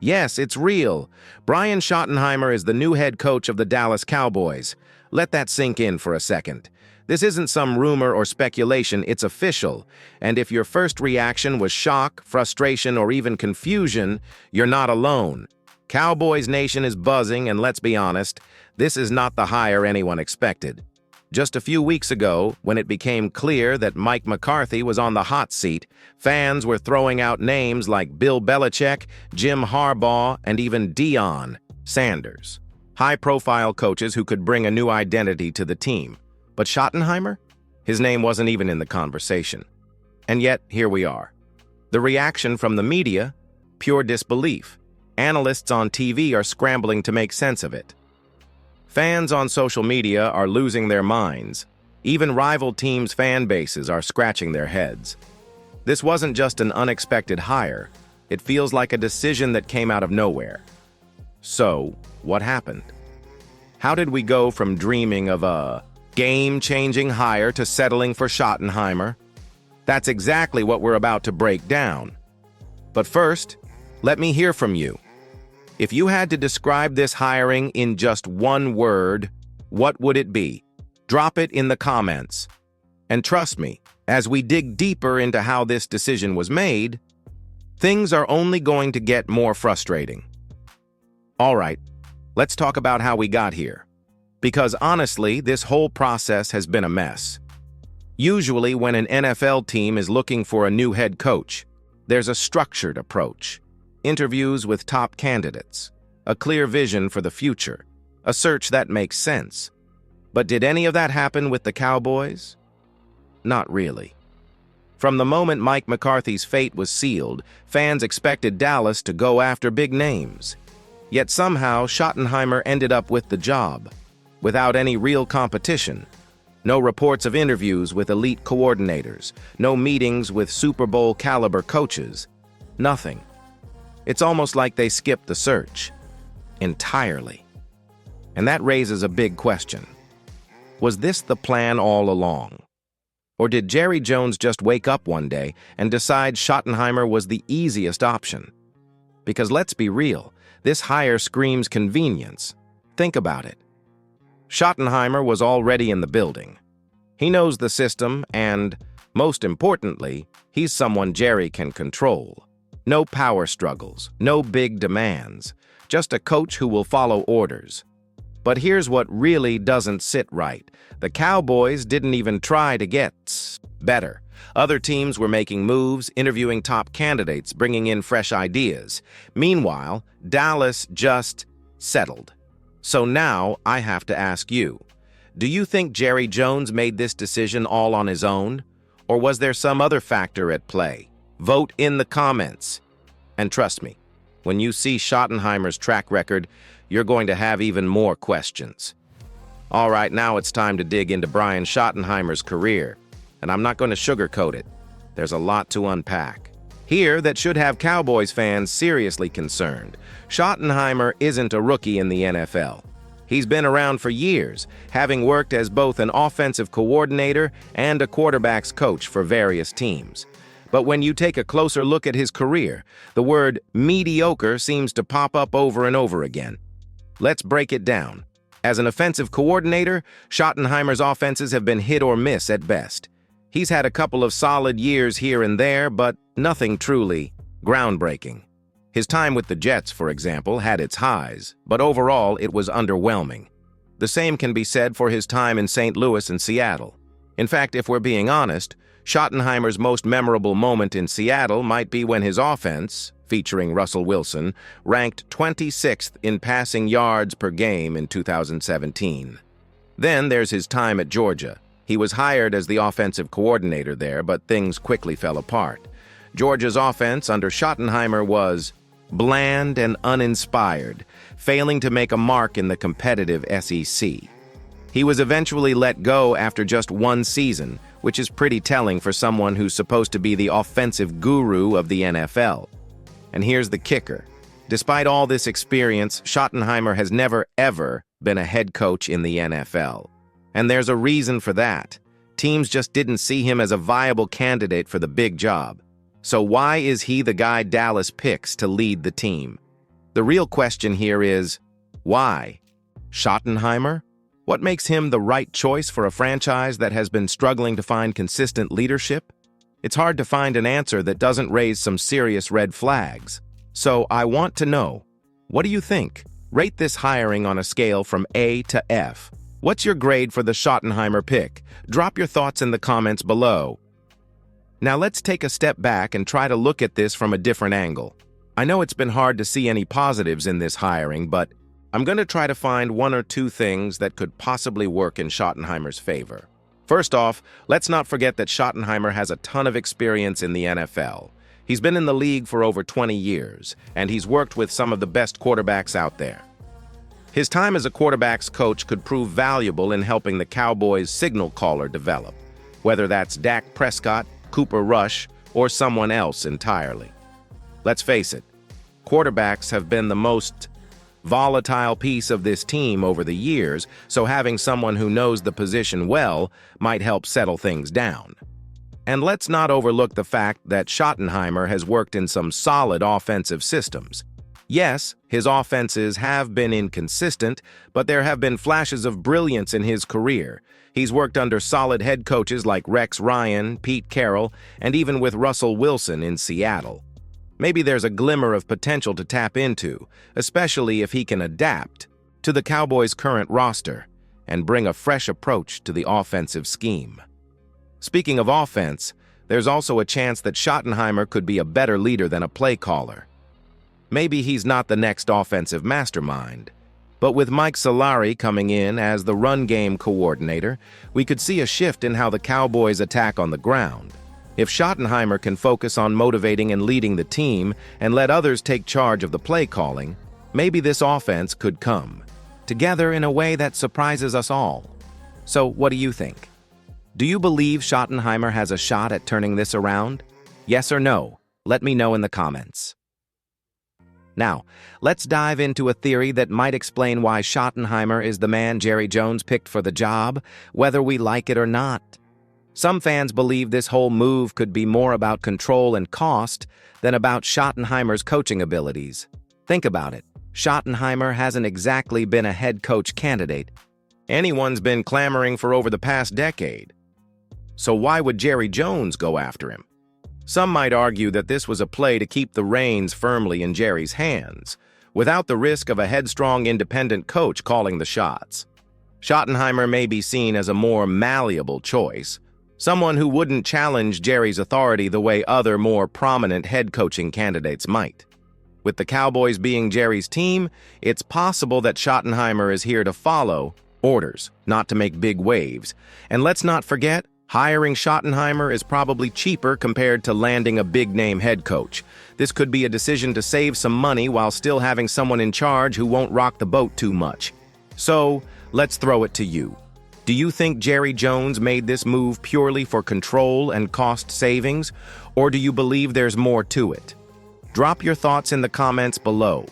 Yes, it's real. Brian Schottenheimer is the new head coach of the Dallas Cowboys. Let that sink in for a second. This isn't some rumor or speculation, it's official. And if your first reaction was shock, frustration, or even confusion, you're not alone. Cowboys Nation is buzzing, and let's be honest, this is not the hire anyone expected. Just a few weeks ago, when it became clear that Mike McCarthy was on the hot seat, fans were throwing out names like Bill Belichick, Jim Harbaugh, and even Deion Sanders. High-profile coaches who could bring a new identity to the team. But Schottenheimer? His name wasn't even in the conversation. And yet, here we are. The reaction from the media? Pure disbelief. Analysts on TV are scrambling to make sense of it. Fans on social media are losing their minds. Even rival teams' fan bases are scratching their heads. This wasn't just an unexpected hire. It feels like a decision that came out of nowhere. So, what happened? How did we go from dreaming of a game-changing hire to settling for Schottenheimer? That's exactly what we're about to break down. But first, let me hear from you. If you had to describe this hiring in just one word, what would it be? Drop it in the comments. And trust me, as we dig deeper into how this decision was made, things are only going to get more frustrating. All right, let's talk about how we got here. Because honestly, this whole process has been a mess. Usually, when an NFL team is looking for a new head coach, there's a structured approach. Interviews with top candidates, a clear vision for the future, a search that makes sense. But did any of that happen with the Cowboys? Not really. From the moment Mike McCarthy's fate was sealed, fans expected Dallas to go after big names. Yet somehow Schottenheimer ended up with the job, without any real competition. No reports of interviews with elite coordinators, no meetings with Super Bowl caliber coaches, nothing. It's almost like they skipped the search entirely. And that raises a big question. Was this the plan all along? Or did Jerry Jones just wake up one day and decide Schottenheimer was the easiest option? Because let's be real, this hire screams convenience. Think about it. Schottenheimer was already in the building. He knows the system and, most importantly, he's someone Jerry can control. No power struggles, no big demands, just a coach who will follow orders. But here's what really doesn't sit right. The Cowboys didn't even try to get better. Other teams were making moves, interviewing top candidates, bringing in fresh ideas. Meanwhile, Dallas just settled. So now I have to ask you, do you think Jerry Jones made this decision all on his own? Or was there some other factor at play? Vote in the comments. And trust me, when you see Schottenheimer's track record, you're going to have even more questions. All right, now it's time to dig into Brian Schottenheimer's career. And I'm not going to sugarcoat it. There's a lot to unpack here that should have Cowboys fans seriously concerned. Schottenheimer isn't a rookie in the NFL. He's been around for years, having worked as both an offensive coordinator and a quarterback's coach for various teams. But when you take a closer look at his career, the word mediocre seems to pop up over and over again. Let's break it down. As an offensive coordinator, Schottenheimer's offenses have been hit or miss at best. He's had a couple of solid years here and there, but nothing truly groundbreaking. His time with the Jets, for example, had its highs, but overall it was underwhelming. The same can be said for his time in St. Louis and Seattle. In fact, if we're being honest, Schottenheimer's most memorable moment in Seattle might be when his offense, featuring Russell Wilson, ranked 26th in passing yards per game in 2017. Then there's his time at Georgia. He was hired as the offensive coordinator there, but things quickly fell apart. Georgia's offense under Schottenheimer was bland and uninspired, failing to make a mark in the competitive SEC. He was eventually let go after just one season, which is pretty telling for someone who's supposed to be the offensive guru of the NFL. And here's the kicker. Despite all this experience, Schottenheimer has never, ever been a head coach in the NFL. And there's a reason for that. Teams just didn't see him as a viable candidate for the big job. So why is he the guy Dallas picks to lead the team? The real question here is, why? Schottenheimer? What makes him the right choice for a franchise that has been struggling to find consistent leadership? It's hard to find an answer that doesn't raise some serious red flags. So I want to know, what do you think? Rate this hiring on a scale from A to F. What's your grade for the Schottenheimer pick? Drop your thoughts in the comments below. Now let's take a step back and try to look at this from a different angle. I know it's been hard to see any positives in this hiring, but I'm going to try to find one or two things that could possibly work in Schottenheimer's favor. First off, let's not forget that Schottenheimer has a ton of experience in the NFL. He's been in the league for over 20 years, and he's worked with some of the best quarterbacks out there. His time as a quarterback's coach could prove valuable in helping the Cowboys' signal caller develop, whether that's Dak Prescott, Cooper Rush, or someone else entirely. Let's face it, quarterbacks have been the most volatile piece of this team over the years, so having someone who knows the position well might help settle things down. And let's not overlook the fact that Schottenheimer has worked in some solid offensive systems. Yes, his offenses have been inconsistent, but there have been flashes of brilliance in his career. He's worked under solid head coaches like Rex Ryan, Pete Carroll, and even with Russell Wilson in Seattle. Maybe there's a glimmer of potential to tap into, especially if he can adapt to the Cowboys' current roster and bring a fresh approach to the offensive scheme. Speaking of offense, there's also a chance that Schottenheimer could be a better leader than a play caller. Maybe he's not the next offensive mastermind, but with Mike Solari coming in as the run game coordinator, we could see a shift in how the Cowboys attack on the ground. If Schottenheimer can focus on motivating and leading the team and let others take charge of the play calling, maybe this offense could come together in a way that surprises us all. So what do you think? Do you believe Schottenheimer has a shot at turning this around? Yes or no? Let me know in the comments. Now, let's dive into a theory that might explain why Schottenheimer is the man Jerry Jones picked for the job, whether we like it or not. Some fans believe this whole move could be more about control and cost than about Schottenheimer's coaching abilities. Think about it. Schottenheimer hasn't exactly been a head coach candidate anyone's been clamoring for over the past decade. So why would Jerry Jones go after him? Some might argue that this was a play to keep the reins firmly in Jerry's hands, without the risk of a headstrong independent coach calling the shots. Schottenheimer may be seen as a more malleable choice, someone who wouldn't challenge Jerry's authority the way other more prominent head coaching candidates might. With the Cowboys being Jerry's team, it's possible that Schottenheimer is here to follow orders, not to make big waves. And let's not forget, hiring Schottenheimer is probably cheaper compared to landing a big-name head coach. This could be a decision to save some money while still having someone in charge who won't rock the boat too much. So, let's throw it to you. Do you think Jerry Jones made this move purely for control and cost savings, or do you believe there's more to it? Drop your thoughts in the comments below.